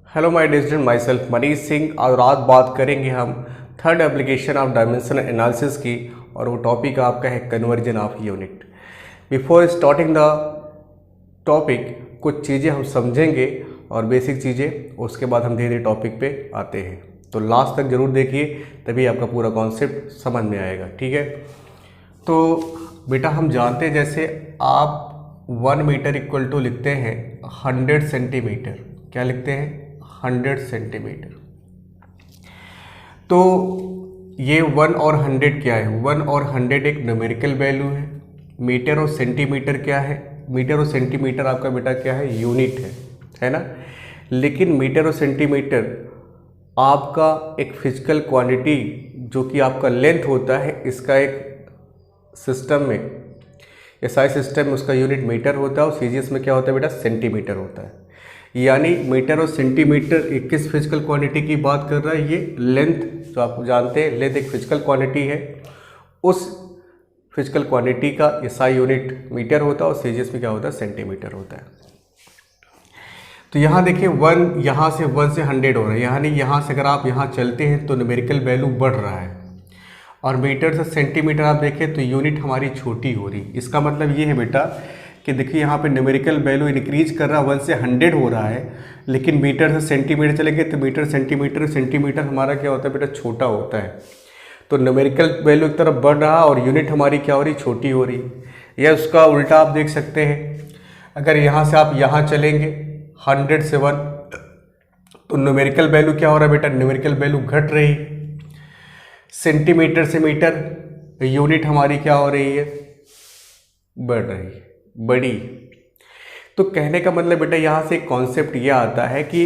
Hello my dear student, myself Manish Singh. और आज बात करेंगे हम third application of dimensional analysis की, और वो टॉपिक आपका है conversion of unit. Before starting the topic कुछ चीज़ें हम समझेंगे और बेसिक चीज़ें, उसके बाद हम धीरे धीरे टॉपिक पे आते हैं। तो लास्ट तक ज़रूर देखिए, तभी आपका पूरा कॉन्सेप्ट समझ में आएगा। ठीक है, तो बेटा हम जानते हैं, जैसे आप 1 मीटर इक्वल टू लिखते हैं 100 सेंटीमीटर। क्या लिखते हैं? 100 सेंटीमीटर। तो ये 1 और 100 क्या है? 1 और 100 एक न्यूमेरिकल वैल्यू है। मीटर और सेंटीमीटर क्या है? मीटर और सेंटीमीटर आपका बेटा क्या है? यूनिट है ना। लेकिन मीटर और सेंटीमीटर आपका एक फिजिकल क्वांटिटी जो कि आपका लेंथ होता है, इसका एक सिस्टम में, एसआई सिस्टम में उसका यूनिट मीटर होता है, और सीजीएस में क्या होता है बेटा? सेंटीमीटर होता है। यानी मीटर और सेंटीमीटर एक किस फिजिकल क्वांटिटी की बात कर रहा है? ये लेंथ, जो आप जानते हैं लेंथ एक फिजिकल क्वांटिटी है, उस फिजिकल क्वांटिटी का एसआई यूनिट मीटर होता है, और सीजीएस में क्या होता है? सेंटीमीटर होता है। तो यहाँ देखिए 1, यहाँ से 1 से 100 हो रहा है, यानी यहाँ से अगर आप यहाँ चलते हैं तो न्यूमेरिकल वैल्यू बढ़ रहा है, और मीटर से सेंटीमीटर आप देखें तो यूनिट हमारी छोटी हो रही। इसका मतलब ये है बेटा कि देखिए यहाँ पे न्यूमेरिकल वैल्यू इंक्रीज कर रहा है, 1 से 100 हो रहा है, लेकिन मीटर से सेंटीमीटर चलेंगे तो मीटर सेंटीमीटर हमारा क्या होता है बेटा? छोटा होता है। तो न्यूमेरिकल वैल्यू एक तरफ बढ़ रहा और यूनिट हमारी क्या हो रही? छोटी हो रही। या उसका उल्टा आप देख सकते हैं, अगर यहाँ से आप यहाँ चलेंगे 100 से 1, तो न्यूमेरिकल वैल्यू क्या हो रहा है बेटा? न्यूमेरिकल वैल्यू घट रही। सेंटीमीटर से मीटर यूनिट हमारी क्या हो रही है? बढ़ रही है, बड़ी। तो कहने का मतलब बेटा यहाँ से एक कॉन्सेप्ट यह आता है कि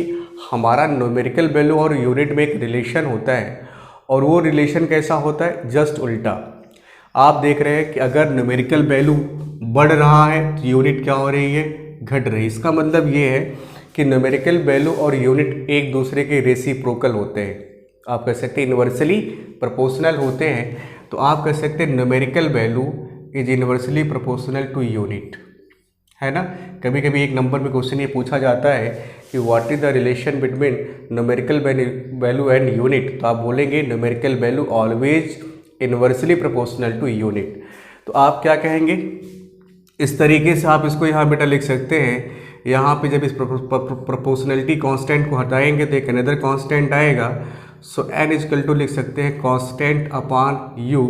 हमारा न्यूमेरिकल वैल्यू और यूनिट में एक रिलेशन होता है, और वो रिलेशन कैसा होता है? जस्ट उल्टा। आप देख रहे हैं कि अगर न्यूमेरिकल वैल्यू बढ़ रहा है तो यूनिट क्या हो रही है? घट रही है। इसका मतलब ये है कि न्यूमेरिकल वैल्यू और यूनिट एक दूसरे के रेसिप्रोकल होते हैं। आप कह सकते हैं इन्वर्सली प्रोपोर्शनल होते हैं। तो आप कह सकते हैं numerical value is inversely proportional to unit, है ना। कभी कभी एक नंबर में क्वेश्चन ये पूछा जाता है कि what is the relation between numerical value and unit, तो आप बोलेंगे numerical value always inversely proportional to unit. तो आप क्या कहेंगे? इस तरीके से आप इसको यहाँ बेटा लिख सकते हैं। यहाँ पे जब इस प्रोपोर्शनलिटी कांस्टेंट को हटाएंगे तो एक अनदर कांस्टेंट आएगा। सो n इजकल टू लिख सकते हैं कांस्टेंट अपॉन u,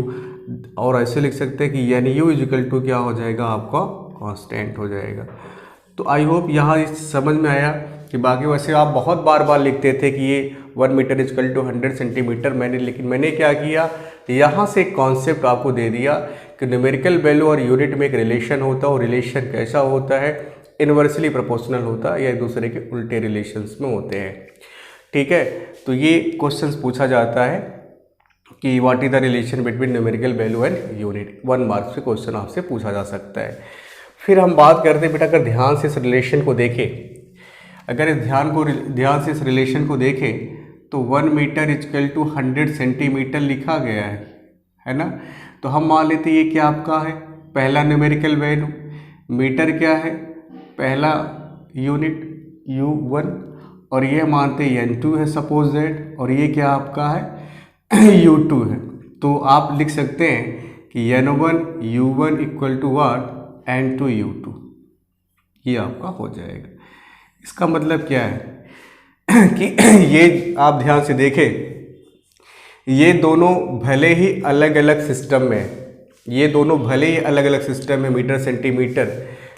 और ऐसे लिख सकते हैं कि एन यू इजकल टू क्या हो जाएगा? आपका कांस्टेंट हो जाएगा। तो आई होप यहाँ समझ में आया कि बाकी वैसे आप बहुत बार लिखते थे कि ये 1 मीटर इजकल टू 100 सेंटीमीटर, लेकिन मैंने क्या किया, यहाँ से एक कॉन्सेप्ट आपको दे दिया कि न्यूमेरिकल वैल्यू और यूनिट में एक रिलेशन होता है, और रिलेशन कैसा होता है? इन्वर्सली प्रोपोर्शनल होता है, या एक दूसरे के उल्टे रिलेशंस में होते हैं। ठीक है, तो ये क्वेश्चंस पूछा जाता है कि what is the relation between numerical value and unit. 1 marks पे क्वेश्चन आपसे पूछा जा सकता है। फिर हम बात करते हैं बेटा, अगर ध्यान से इस रिलेशन को देखें, अगर इस ध्यान से इस रिलेशन को देखें तो 1 मीटर इजकल टू 100 सेंटीमीटर लिखा गया है ना। तो हम मान लेते हैं ये क्या आपका है? पहला न्यूमेरिकल वैल्यू। मीटर क्या है? पहला यूनिट U1, और ये मानते हैं N2 है सपोज दैट, और ये क्या आपका है? U2 है। तो आप लिख सकते हैं कि N1 U1 equal to watt? N2 U2। ये आपका हो जाएगा। इसका मतलब क्या है कि ये आप ध्यान से देखें, ये दोनों भले ही अलग अलग सिस्टम में, ये दोनों भले ही अलग अलग सिस्टम में मीटर सेंटीमीटर,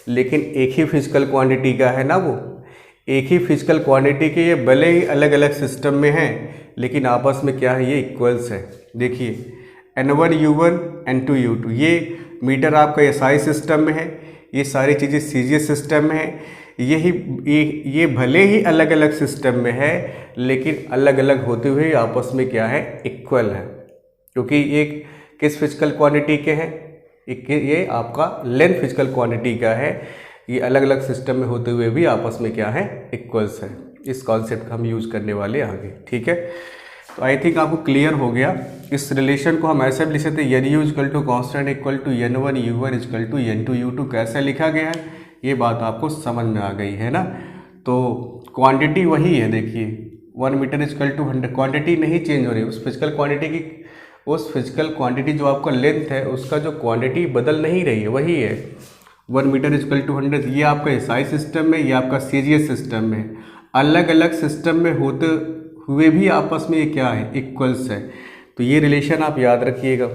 लेकिन एक ही फिजिकल क्वांटिटी का है ना, वो एक ही फिजिकल क्वांटिटी के, ये भले ही अलग अलग सिस्टम में हैं, लेकिन आपस में क्या है? ये इक्वल्स है। देखिए N1 U1 N2 U2, ये मीटर आपका एसआई सिस्टम में है, ये सारी चीज़ें सीजीएस सिस्टम में है। ये भले ही अलग अलग सिस्टम में है, लेकिन अलग अलग होते हुए आपस में क्या है? इक्वल है, क्योंकि ये किस फिजिकल क्वांटिटी के हैं? ये आपका लेंथ फिजिकल क्वांटिटी का है। ये अलग अलग सिस्टम में होते हुए भी आपस में क्या है? इक्वल्स है। इस कॉन्सेप्ट का हम यूज करने वाले आगे। ठीक है, तो आई थिंक आपको क्लियर हो गया। इस रिलेशन को हम ऐसे भी लिख सकते हैं, N U equal to constant equal to N1 U1 equal to N2 U2। कैसे लिखा गया है, ये बात आपको समझ में आ गई है ना। तो क्वांटिटी वही है, देखिए 1 मीटर इजकल टू 100, क्वांटिटी नहीं चेंज हो रही, उस फिजिकल क्वांटिटी जो आपका लेंथ है उसका जो क्वांटिटी बदल नहीं रही है वही है 1 मीटर इजकल टू 100। ये आपका एसआई सिस्टम में, ये आपका सीजीएस सिस्टम में, अलग अलग सिस्टम में होते हुए भी आपस में ये क्या है, इक्वल्स है। तो ये रिलेशन आप याद रखिएगा।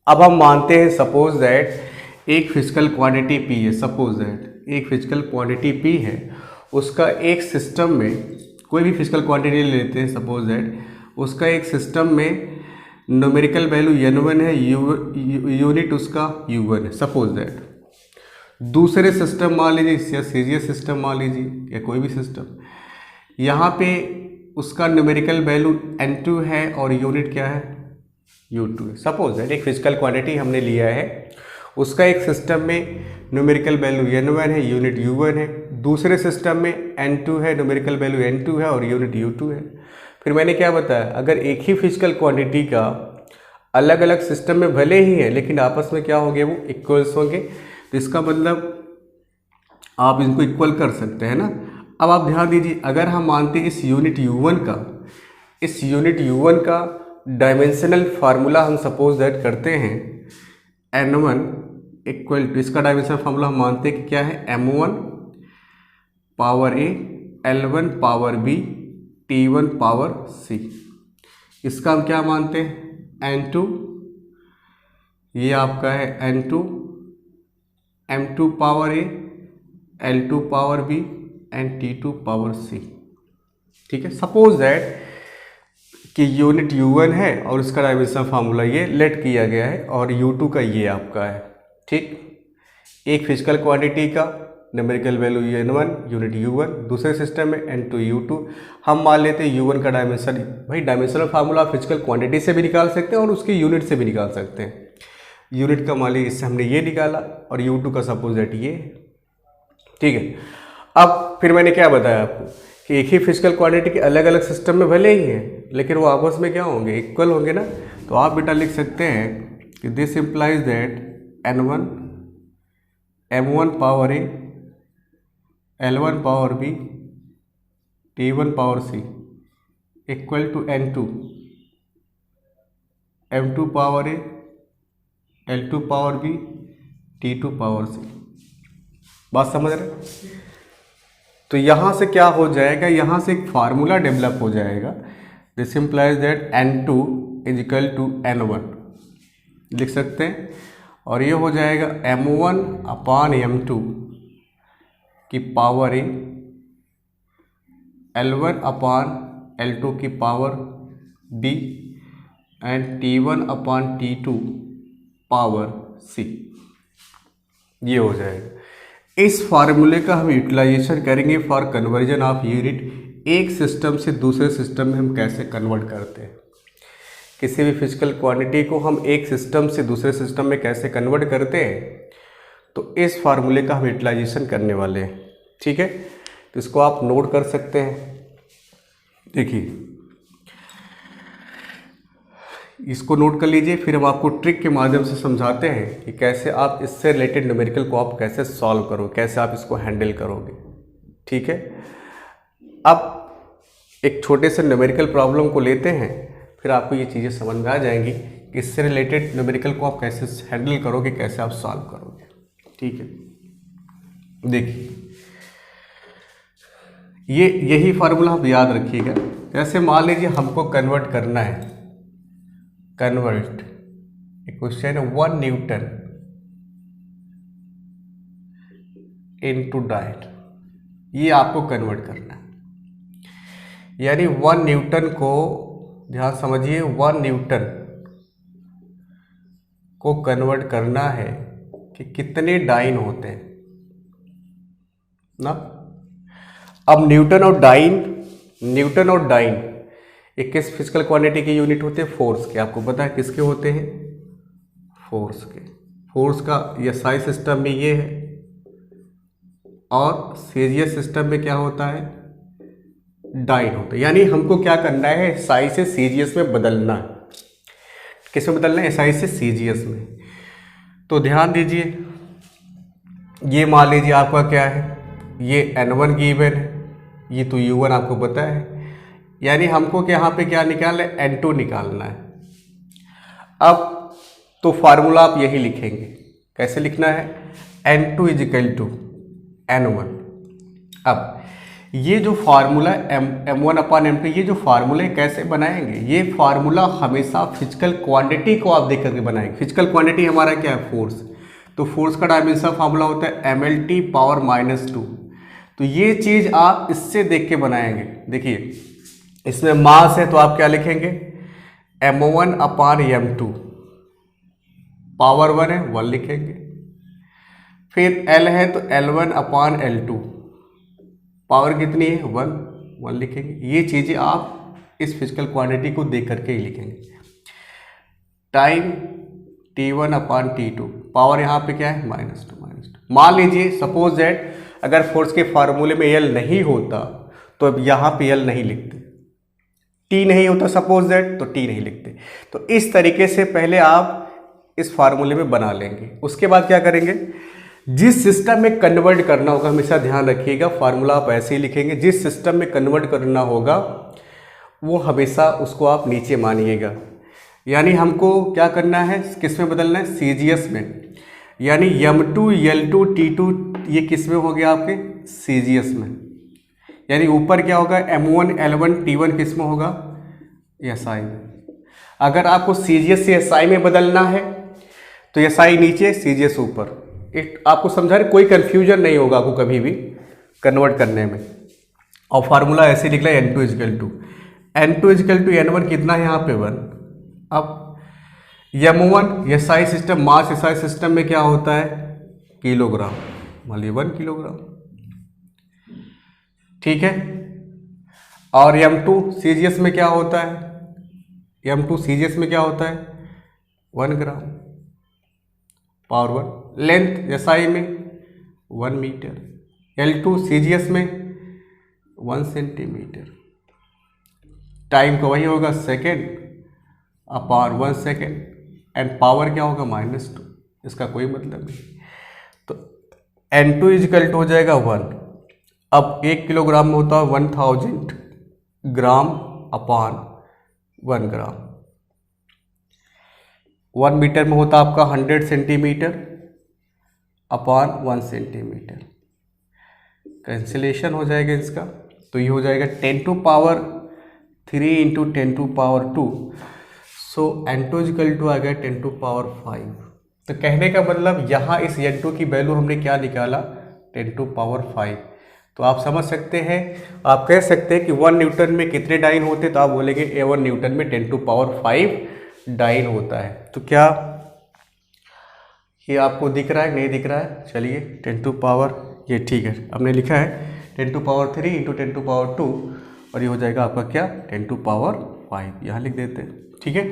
अब हम मानते हैं सपोज दैट एक फिजिकल क्वांटिटी पी है, सपोज दैट एक फिजिकल क्वांटिटी पी है, उसका एक सिस्टम में, कोई भी फिजिकल क्वांटिटी लेते हैं सपोज दैट, उसका एक सिस्टम में न्यूमेरिकल वैल्यू n1 है, यूनिट उसका u1 है, सपोज दैट। दूसरे सिस्टम मान लीजिए या सीजीएस सिस्टम मान लीजिए या कोई भी सिस्टम, यहाँ पे उसका न्यूमेरिकल वैल्यू n2 है और यूनिट क्या है, u2 है। सपोज दैट एक फिजिकल क्वांटिटी हमने लिया है, उसका एक सिस्टम में न्यूमेरिकल वैल्यू n1 है, यूनिट u1 है, दूसरे सिस्टम में n2 है, न्यूमेरिकल वैल्यू n2 है और यूनिट u2 है। फिर मैंने क्या बताया, अगर एक ही फिजिकल क्वांटिटी का अलग अलग सिस्टम में भले ही है लेकिन आपस में क्या होंगे, वो इक्वल्स होंगे, तो इसका मतलब आप इनको इक्वल कर सकते हैं ना। अब आप ध्यान दीजिए, अगर हम मानते हैं इस यूनिट u1 का डायमेंशनल फार्मूला हम सपोज दैट करते हैं n1 इक्वल टू, इसका डायमेंशनल फार्मूला हम मानते हैं कि क्या है, m1 power a, l1 power b, t1 power c। इसका हम क्या मानते हैं, n2, ये आपका है n2, m2 power a, l2 power b and t2 power c। ठीक है, सपोज दैट कि यूनिट u1 है और उसका डायमेंशनल फार्मूला ये लेट किया गया है और u2 का ये आपका है। ठीक, एक फिजिकल क्वांटिटी का numerical value n1, unit u1, दूसरे सिस्टम में n2 u2। हम मान लेते हैं u1 का डायमेंशन, भाई डायमेंशनल फार्मूला आप फिजिकल क्वांटिटी से भी निकाल सकते हैं और उसके यूनिट से भी निकाल सकते हैं। यूनिट का मान लीजिए इससे हमने ये निकाला और u2 का सपोज दैट ये। ठीक है, अब फिर मैंने क्या बताया आपको कि एक ही फिजिकल क्वांटिटी के अलग अलग सिस्टम में भले ही हैं लेकिन वो आपस में क्या होंगे, इक्वल होंगे ना। तो आप बेटा लिख सकते हैं कि this implies that n1 m1 power a, l1 power b, t1 power c equal to n2 m2 power a, l2 power b, t2 power c। बात समझ रहे? तो यहाँ से क्या हो जाएगा, यहाँ से एक फार्मूला डेवलप हो जाएगा, this implies that n2 is equal to n1 लिख सकते हैं, और ये हो जाएगा m1 अपान m2 की power a, l1 upon l2 की power b and t1 upon t2 power c। ये हो जाएगा। इस फार्मूले का हम यूटिलाइजेशन करेंगे फॉर कन्वर्जन ऑफ यूनिट। एक सिस्टम से दूसरे सिस्टम में हम कैसे कन्वर्ट करते हैं, किसी भी फिजिकल क्वांटिटी को हम एक सिस्टम से दूसरे सिस्टम में कैसे कन्वर्ट करते हैं, तो इस फार्मूले का हम यूटिलाइजेशन करने वाले हैं। ठीक है, तो इसको आप नोट कर सकते हैं। देखिए, इसको नोट कर लीजिए, फिर हम आपको ट्रिक के माध्यम से समझाते हैं कि कैसे आप इससे रिलेटेड न्यूमेरिकल को आप कैसे सॉल्व करोगे, कैसे आप इसको हैंडल करोगे। ठीक है, अब एक छोटे से न्यूमेरिकल प्रॉब्लम को लेते हैं, फिर आपको ये चीज़ें समझ में आ जाएंगी कि इससे रिलेटेड न्यूमेरिकल को आप कैसे हैंडल करोगे, कैसे आप सॉल्व करोगे। ठीक है, देखिए यही फार्मूला आप याद रखिएगा। जैसे मान लीजिए हमको कन्वर्ट करना है, convert question 1 Newton into diet, ये आपको कन्वर्ट करना है। यानी 1 न्यूटन को, ध्यान समझिए, 1 न्यूटन को कन्वर्ट करना है कि कितने डाइन होते हैं ना। अब न्यूटन और डाइन एक किस फिजिकल क्वांटिटी की यूनिट होते हैं, फोर्स के। आपको पता है किसके होते हैं, फोर्स के। फोर्स का एसआई सिस्टम में ये है और सीजीएस सिस्टम में क्या होता है, डाइन होता है। यानी हमको क्या करना है, एसआई से सीजीएस में बदलना है। किस में बदलना है, एसआई से सीजीएस में। तो ध्यान दीजिए, ये मान लीजिए आपका क्या है, ये N1 गिवन है, ये तो U1 आपको पता है, यानी हमको कि यहाँ पे क्या निकालना है, N2 निकालना है। अब तो फार्मूला आप यही लिखेंगे, कैसे लिखना है, N2 इजिकल टू N1। अब ये जो फार्मूला M1 अपान M2, ये जो फार्मूला कैसे बनाएंगे, ये फार्मूला हमेशा फिजिकल क्वांटिटी को आप देख करके बनाएंगे। फिजिकल क्वांटिटी हमारा क्या है, फोर्स, तो फोर्स का डायमेंशन फार्मूला होता है mLT पावर -2। तो ये चीज़ आप इससे देख के बनाएंगे। देखिए इसमें मास है तो आप क्या लिखेंगे, M1 अपान M2, पावर 1 है 1 लिखेंगे, फिर L है तो L1 अपान L2, पावर कितनी है 1 लिखेंगे। ये चीज़ें आप इस फिजिकल क्वांटिटी को देख करके ही लिखेंगे। टाइम T1 अपान T2, पावर यहाँ पे क्या है -2। मान लीजिए सपोज दैट अगर फोर्स के फार्मूले में L नहीं होता तो अब यहाँ पे L नहीं लिखते, T नहीं होता सपोज दैट तो T नहीं लिखते। तो इस तरीके से पहले आप इस फार्मूले में बना लेंगे। उसके बाद क्या करेंगे, जिस सिस्टम में कन्वर्ट करना होगा, हमेशा ध्यान रखिएगा फार्मूला आप ऐसे ही लिखेंगे, जिस सिस्टम में कन्वर्ट करना होगा वो हमेशा उसको आप नीचे मानिएगा। यानी हमको क्या करना है, किस में बदलना है, CGS में, यानी M2 L2 T2 ये किस में हो गया आपके CGS में, यानी ऊपर क्या होगा M1 L1 T1 किस में होगा, SI में। अगर आपको CGS से SI में बदलना है तो SI नीचे CGS ऊपर। एक आपको समझा रहे, कोई कंफ्यूजन नहीं होगा आपको कभी भी कन्वर्ट करने में। और फार्मूला ऐसे निकला N2 इजिकल टू N1 कितना है यहाँ पे 1। अब M1 SI सिस्टम, मास SI सिस्टम में क्या होता है किलोग्राम, मान लीजिए 1 किलोग्राम, ठीक है। और M2 CGS में क्या होता है, M2 CGS में क्या होता है 1 ग्राम, पावर 1। लेंथ SI में 1 मीटर, L2 CGS में 1 सेंटीमीटर। टाइम का वही होगा सेकेंड अपार 1 सेकेंड, एंड पावर क्या होगा -2, इसका कोई मतलब नहीं। तो N2 इजिकल टू हो जाएगा 1। अब 1 किलोग्राम में होता है 1000 ग्राम अपान 1 ग्राम। 1 मीटर में होता आपका 100 सेंटीमीटर अपान 1 सेंटीमीटर। कैंसिलेशन हो जाएगा इसका, तो ये हो जाएगा 10 to power 3 into 10 to power 2। So N2 equal to आ गया 10 टू पावर 5। तो कहने का मतलब यहाँ इस N2 की वैल्यू हमने क्या निकाला 10 टू पावर 5। तो आप समझ सकते हैं, आप कह सकते हैं कि 1 न्यूटन में कितने डाइन होते, तो आप बोलेंगे A1 न्यूटन में 10 टू पावर 5 डाइन होता है। तो क्या ये आपको दिख रहा है, नहीं दिख रहा है, चलिए 10 टू पावर, ये ठीक है, हमने लिखा है 10 to power 3 into 10 to power 2, और ये हो जाएगा आपका क्या 10 टू पावर 5, यहाँ लिख देते हैं, ठीक है।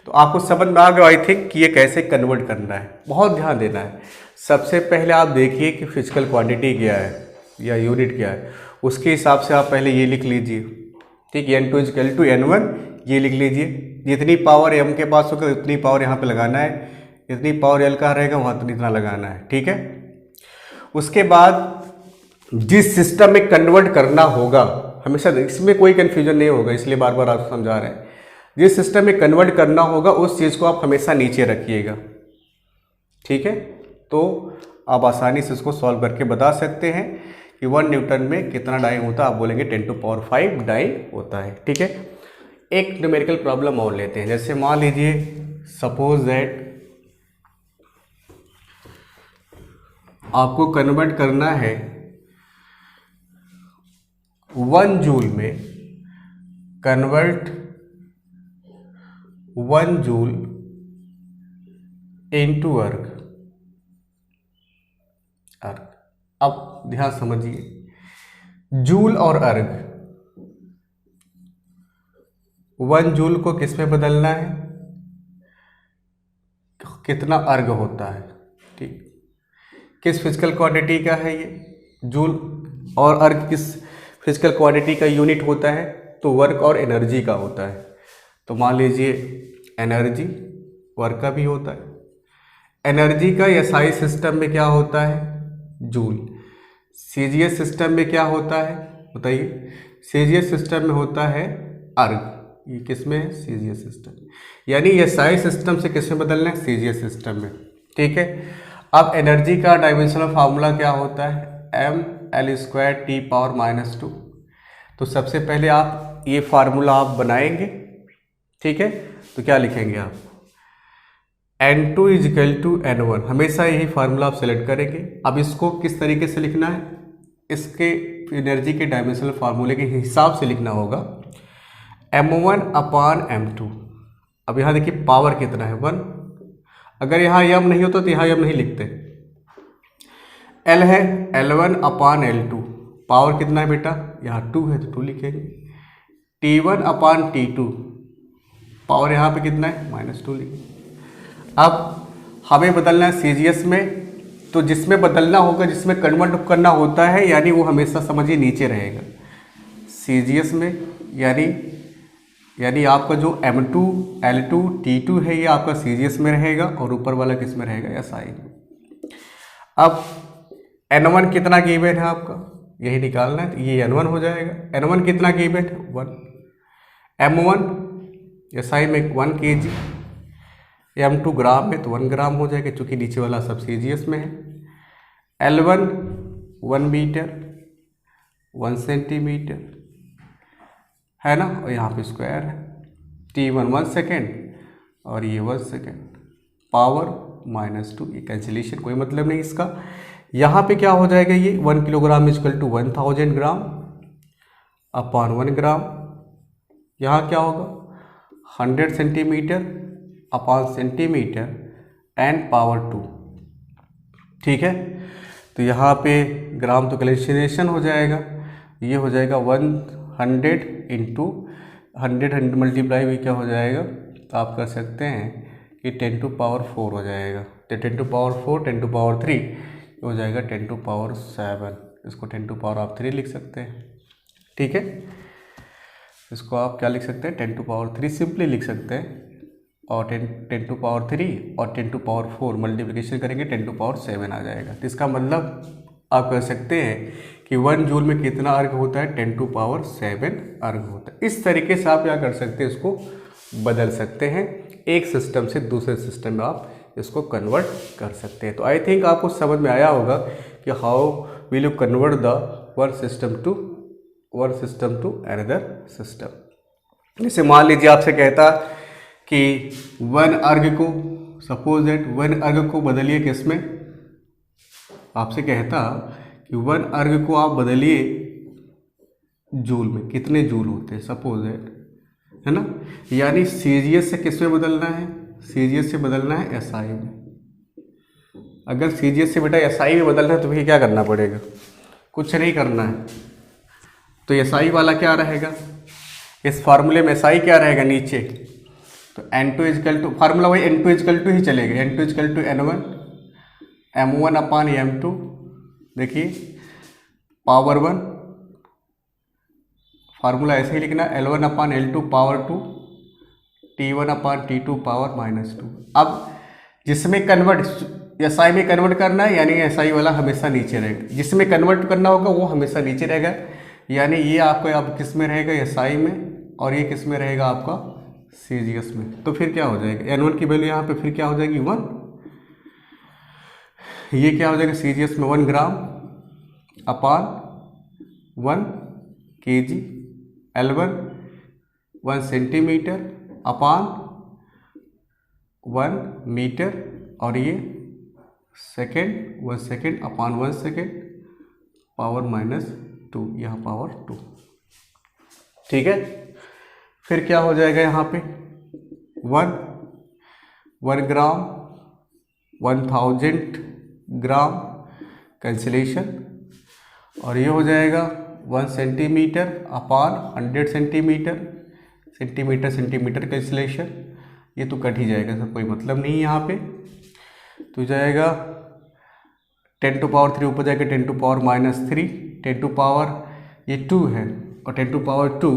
तो आपको समझ में आ गया आई थिंक कि ये कैसे कन्वर्ट करना है। बहुत ध्यान देना है। सबसे पहले आप देखिए कि फिजिकल क्वांटिटी क्या है या यूनिट क्या है, उसके हिसाब से आप पहले ये लिख लीजिए, ठीक है। N2 इजिकल टू N1 ये लिख लीजिए, जितनी पावर M के पास होगा उतनी पावर यहाँ पे लगाना है, जितनी पावर L का रहेगा वहाँ तो इतना लगाना है, ठीक है। उसके बाद जिस सिस्टम में कन्वर्ट करना होगा, हमेशा इसमें कोई कन्फ्यूजन नहीं होगा, इसलिए बार बार आप समझा रहे हैं, जिस सिस्टम में कन्वर्ट करना होगा उस चीज़ को आप हमेशा नीचे रखिएगा, ठीक है। तो आप आसानी से इसको सॉल्व करके बता सकते हैं कि 1 न्यूटन में कितना डाइन होता है, आप बोलेंगे 10 टू पावर 5 डाइन होता है, ठीक है। एक न्यूमेरिकल प्रॉब्लम और लेते हैं। जैसे मान लीजिए सपोज दैट आपको कन्वर्ट करना है 1 जूल में, कन्वर्ट 1 जूल इनटू अर्ग। अब ध्यान समझिए, जूल और अर्ग, 1 जूल को किस में बदलना है, कितना अर्ग होता है, ठीक। किस फिजिकल क्वांटिटी का है ये, जूल, और अर्ग किस फिजिकल क्वांटिटी का यूनिट होता है, तो वर्क और एनर्जी का होता है। तो मान लीजिए एनर्जी वर्क का भी होता है। एनर्जी का SI सिस्टम में क्या होता है, जूल, सीजीएस सिस्टम में क्या होता है बताइए? सीजीएस सिस्टम में होता है अर्ग। ये किस में है? CGS system. यानी एसआई सिस्टम से किस में बदलना है? सीजीएस सिस्टम में। ठीक है। अब एनर्जी का डायमेंशनल फार्मूला क्या होता है? mL²T⁻²। तो सबसे पहले आप ये फार्मूला आप बनाएंगे। ठीक है। तो क्या लिखेंगे आप? N2 = N1। हमेशा यही फार्मूला आप सेलेक्ट करेंगे। अब इसको किस तरीके से लिखना है? इसके एनर्जी के डायमेंशनल फार्मूले के हिसाब से लिखना होगा। m1/m2। अब यहाँ देखिए पावर कितना है? 1। अगर यहाँ m नहीं होता तो यहाँ m नहीं लिखते। L है L1/L2। पावर कितना है बेटा? यहाँ 2 है तो 2 लिखेंगे। T1/T2। पावर यहाँ पे कितना है? -2 लिखेंगे। अब हमें बदलना है सीजीएस में, तो जिसमें बदलना होगा, जिसमें कन्वर्ट करना होता है, यानी वो हमेशा समझिए नीचे रहेगा सीजीएस में। यानी आपका जो M2 L2 T2 है ये आपका सीजीएस में रहेगा और ऊपर वाला किस में रहेगा? एसआई में। अब N1 कितना गिवन है आपका? यही निकालना है। तो ये N1 हो जाएगा। N1 कितना गिवन है? 1। M1 एसआई में 1 kg, M2 ग्राम में तो 1 ग्राम हो जाएगा, चूँकि नीचे वाला सब सीजीएस में है। L1 1 मीटर, 1 सेंटीमीटर है ना, और यहाँ पे स्क्वायर है। T1 1 सेकेंड और ये 1 सेकेंड। पावर -2। ये कैंसिलेशन, कोई मतलब नहीं इसका। यहाँ पे क्या हो जाएगा? ये 1 किलोग्राम = 1000 ग्राम अपॉन 1 ग्राम। यहाँ क्या होगा? 100 centimetre upon centimetre and power 2। ठीक है। तो यहाँ पे ग्राम तो कैंसिलेशन हो जाएगा। ये हो जाएगा 100 इंटू 100 मल्टीप्लाई भी क्या हो जाएगा? तो आप कर सकते हैं कि 10⁴ हो जाएगा। तो 10⁴ 10⁻³ हो जाएगा 10⁻7। इसको 10⁻³ लिख सकते हैं। ठीक है। इसको आप क्या लिख सकते हैं? 10⁻³ सिंपली लिख सकते हैं। और 10⁻³ और 10⁻4 मल्टीप्लिकेशन करेंगे 10⁻7 आ जाएगा। तो इसका मतलब आप कह सकते हैं कि 1 जूल में कितना अर्घ होता है? 10⁻7 अर्घ होता है। इस तरीके से आप क्या कर सकते हैं? इसको बदल सकते हैं। एक सिस्टम से दूसरे सिस्टम में आप इसको कन्वर्ट कर सकते हैं। तो आई थिंक आपको समझ में आया होगा कि how will you convert the one system to another system. जैसे मान लीजिए आपसे कहता कि 1 अर्घ को, सपोज दैट 1 अर्घ को बदलिए किस में? आपसे कहता कि 1 अर्घ को आप बदलिए जूल में। कितने जूल होते हैं? सपोज दैट, है ना। यानी सीजीएस से किस में बदलना है? सीजीएस से बदलना है एसआई में। अगर सीजीएस से बेटा एसआई में बदलना है तो फिर क्या करना पड़ेगा? कुछ नहीं करना है। तो एसआई वाला क्या रहेगा? इस फार्मूले में एसआई क्या रहेगा? नीचे। तो N2 फार्मूला वही N2 ही चलेगा। N2 = N1 M1/M2। देखिए पावर 1, फार्मूला ऐसे ही लिखना L1/L2 पावर 2 T1/T2 पावर -2। अब जिसमें कन्वर्ट एसआई में कन्वर्ट करना है, यानी एसआई वाला हमेशा नीचे रहेगा। जिसमें कन्वर्ट करना होगा वो हमेशा नीचे रहेगा। यानी ये आपका अब किस में रहेगा? एसआई में। और ये किस में रहेगा? आपका सीजीएस में। तो फिर क्या हो जाएगा? N1 की वैल्यू यहाँ पे फिर क्या हो जाएगी? 1। ये क्या हो जाएगा? सीजीएस में 1 gram upon 1 kg। L1 1 centimetre upon 1 metre. और ये second 1 second upon 1 second power -2। यहाँ पावर 2। ठीक है। फिर क्या हो जाएगा? यहाँ पे 1 ग्राम 1000 ग्राम कैंसिलेशन। और ये हो जाएगा 1 centimetre upon 100 centimetre. Centimetre cancellation. ये तो कट ही जाएगा, सब कोई मतलब नहीं यहाँ पे। तो जाएगा 10⁻³ ऊपर जाएगा 10⁻−3। 10 ये 2 है और 10⁻2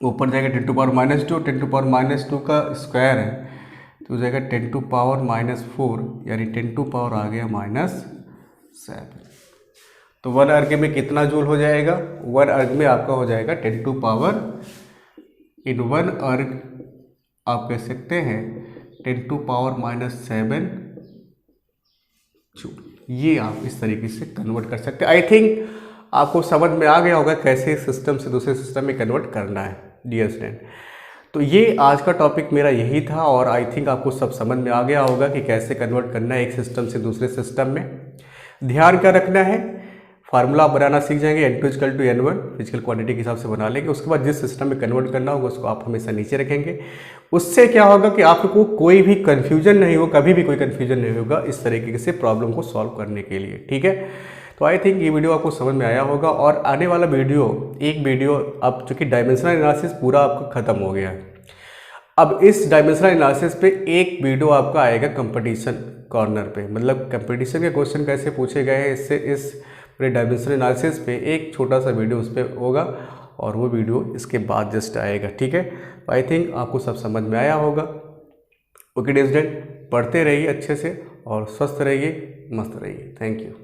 ऊपर जाएगा 10⁻−2। 10⁻−2 का स्क्वायर है तो जाएगा 10⁻−4, यानी 10 आ गया -7। तो 1 अर्ग में कितना जूल हो जाएगा? 1 अर्ग में आपका हो जाएगा 10 टू पावर इन 1 अर्ग आप कह सकते हैं 10 टू पावर -7 जूल। ये आप इस तरीके से कन्वर्ट कर सकते हैं। आई थिंक आपको समझ में आ गया होगा कैसे सिस्टम से दूसरे सिस्टम में कन्वर्ट करना है डियर स्टूडेंट। तो ये आज का टॉपिक मेरा यही था और आई थिंक आपको सब समझ में आ गया होगा कि कैसे कन्वर्ट करना है एक सिस्टम से दूसरे सिस्टम में। ध्यान क्या रखना है, फार्मूला बनाना सीख जाएंगे, N2 = N1 फिजिकल क्वांटिटी के हिसाब से बना लेंगे। उसके बाद जिस सिस्टम में कन्वर्ट करना होगा उसको आप हमेशा नीचे रखेंगे। उससे क्या होगा कि आपको कोई भी कन्फ्यूजन नहीं हो, कभी भी कोई कन्फ्यूजन नहीं होगा इस तरीके से प्रॉब्लम को सॉल्व करने के लिए। ठीक है, तो आई थिंक ये वीडियो आपको समझ में आया होगा। और आने वाला वीडियो एक वीडियो अब चूँकि डायमेंशनल एनालिसिस पूरा आपका ख़त्म हो गया है, अब इस डायमेंशनल एनालिसिस पे एक वीडियो आपका आएगा कंपटीशन कॉर्नर पे। मतलब कंपटीशन के क्वेश्चन कैसे पूछे गए हैं इससे इस पूरे डायमेंशनल एनालिसिस पे एक छोटा सा वीडियो उस पर होगा और वो वीडियो इसके बाद जस्ट आएगा। ठीक है, आई थिंक आपको सब समझ में आया होगा। ओके डियर स्टूडेंट, पढ़ते रहिए अच्छे से और स्वस्थ रहिए, मस्त रहिए। Thank you.